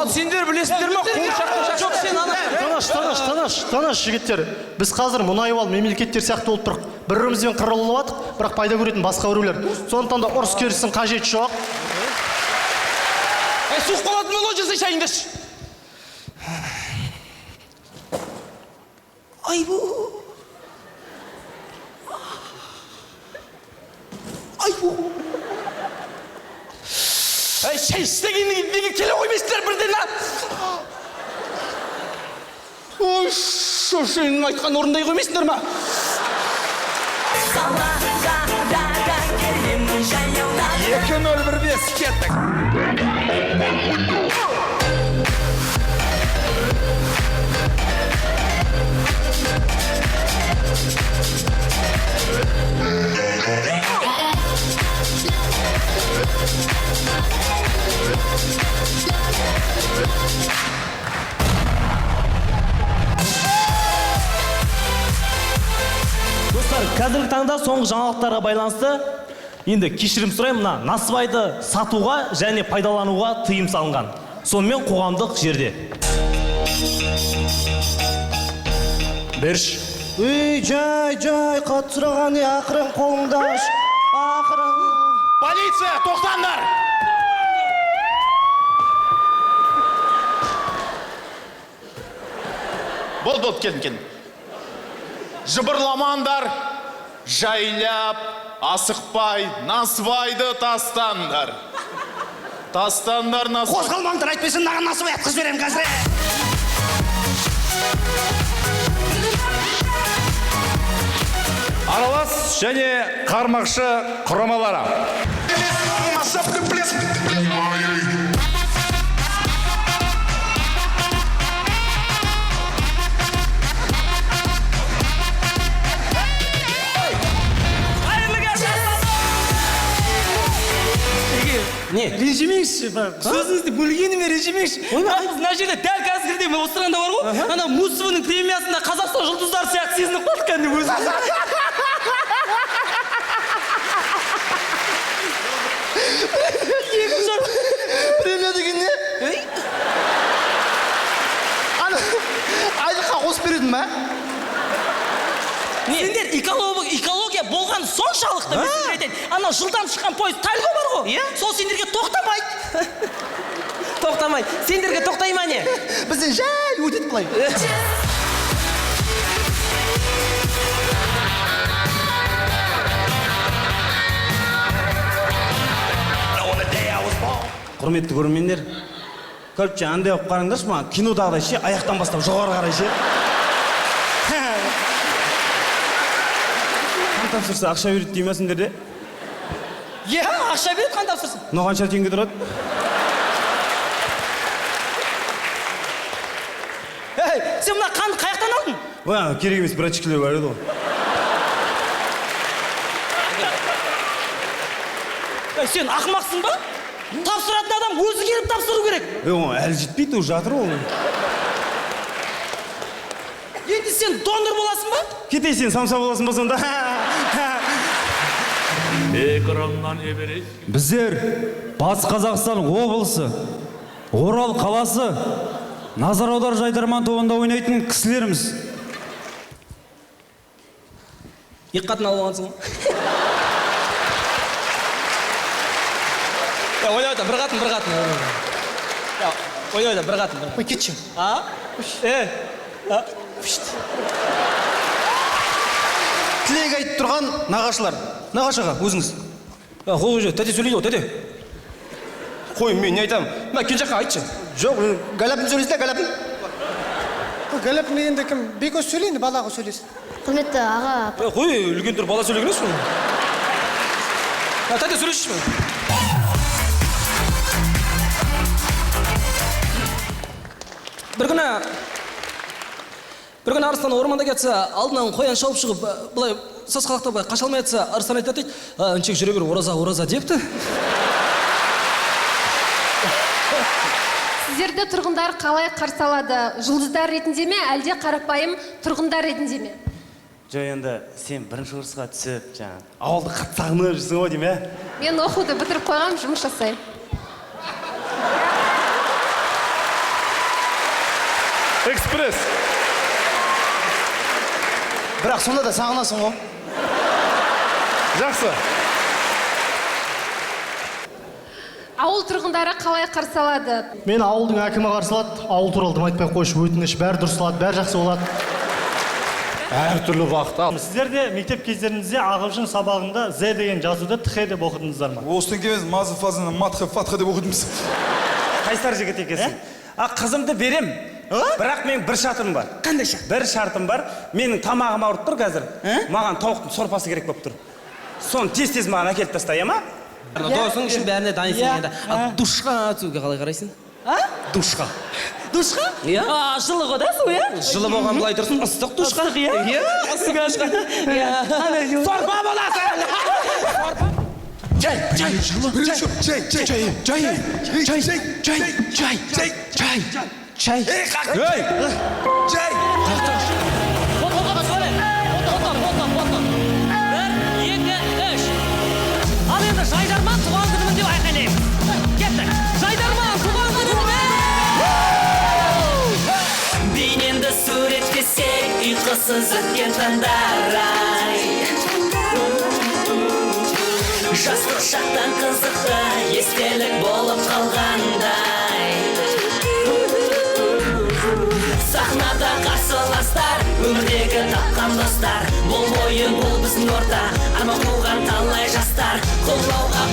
Ал сендер білесіңдер ме? Қуыршақтың жоқ сен ана. Танаш жігіттер. Біз қазір мұнайвал мемлекеттер сияқты болып тұрық. Бір-бірімізбен қырылып жатық, бірақ пайда көретін басқа біреулер. Сондықтан да ұрыс керістің қажеті жоқ. Суық болатын бол жасай шайыңдашы. Айбу. Шай істегенде неге келе қоймайсыздар бірден, а? Ой, шошенің айтқан орындай қоймайсыңдар ма? Екі нөл бір бес кеттік. Достар, қазіргі таңда соңғы жаңалықтарға байланысты енді кешірім сұраймын, мына насыбайды сатуға және пайдалануға тыйым салынған. Сонымен қоғамдық жерде. Берш. Жай, қатты сұраған, ақырын қолыңдаш. Ақырын. Полиция, тоқтаңдар! Болды, келін. Жыбырламандар, жайлап, асықпай, насыбайды тастандар. Тастандар насыбай. Қозғалмаңдар, айтпайсын, наған насыбай атқыз берем қазір. Аралас және қармақшы құрамалары. Не? Ренжімеңізші, сөзіңізді бөлгеніме ренжімеңізші. Мына жерде дәл қазірде мен осырғанда бар ғой, ана Мусованың премиясында Қазақстан жұлдыздары сияқты сезініп қалдық кәдімгі өзіміз. Премия деген не? Айлыққа қосып беретін ма? Сендер экология болған соншалықты мен сендер айтайын. Ана жылдан шыққан пойыз Тальго бар ғой? Сол сендерге тоқтамайды. Тоқтамайды. Сендерге тоқтай ма не? Бізден жай өтеді бұлай. Құрметті көрермендер, көпше андай оқып қараңдаршы ма, кинодағыдай ше, аяқтан бастап жоғары қарай ше. Қан тапсырса ақша береді деймесіңдер де? Ақша береді қан тапсырсын. Мынау қанша теңге тұрады? Сен мына қанды қаяқтан алдың? Керек емес, бір очкілер бар еді ғой. Сен ақымақсың ба? Тапсыратын адам өзі келіп тапсыру керек. Әлі жетпейді, ол жатыр ол. Енді сен донор боласың ба? Кетей сен самса боласың ба сонда? Біздер Батыс Қазақстан облысы, Орал қаласы, Назар аудар жайдарман тобында ойнайтын кісілеріміз. Екі қатын алып алғансың ба? Ойнайда, бір қатын. Ойнайда, бір қатын. Ой, кетші. Тілек айтып тұрған нағашылар. Нағашаға, өзіңіз. Қол өже, тәте сөйлейді ғой, тәте. Қой, мен не айтамын? Мына кел жаққа айтшы. Жоқ, Галапин сөйлесін, Галапин. Галапин дегенде кім? Бекөз сөйлейді, балаға сөйлесін. Құрметті аға. Қой, үлкен тұр, бала сөйлеген емес пе? Тәте сөйлесші ме? Бір күні Арыстан орманда кетсе, алдынан қоян шауып шығып, бұлай сасқалақтап қаша алмай жатса, Арыстан айтады дейді, үншек жүре бер, ораза депті. Сіздерді тұрғындар қалай қарсы алады? Жұлдыздар ретінде ме, әлде қарапайым тұрғындар ретінде ме? Жоқ, енді сен бірінші курсқа түсіп, ауылды қатты сағынып жүрсің ғой деймін, Мен оқуды бітіріп қойғам, жұмыс жасаймын. Экспресс. Бірақ сонда да сағынасың ғой. Жақсы. Ауыл тұрғындары қалай қарсы алады? Мен ауылдың әкімі қарсы алады. Ауыл туралы дым айтпай қойшы, өтініш, бәрі дұрыс алады, бәрі жақсы болады. Әртүрлі бағыт ал. Сіздер де мектеп кездеріңізде ағылшын сабағында З деген жазуды Т деп оқыдыңыздар ма? Осыдан кейін мазы фазаны матха фатха деп оқыдыңыз. Қайсар жігіт екенсің. Қызымды берем. Бірақ менің бір шартым бар. Қандай шарт? Бір шартым бар. Менің тамағым ауырып тұр қазір. Маған тауықтың сорпасы керек болып тұр. Соны тез маған әкеліп таста, ма? Досың үшін бәріне дайынсың енді. Душқа түсуге қалай қарайсың? Душқа. Душқа? Иә. Жылы ғой да су, иә? Жылы болған былай тұрсын, ыстық душқа. Иә. Ыстық душқа. Сорпа боласың. Чай. Ал енді Жайдарман туған күнімін деп айқайлаймыз. Кеттік. Жайдарман туған күнімін! Бейнемді суреттесек, ұйқысыз өткен таңдар ай. Жастық шақтан қызықты естелік болып қалғандай. Сахнада қарсыластар, өмірдегі тапқан достар. Бұл ойын, бұл біздің орта, арман қуған талай жастар. Қолдауға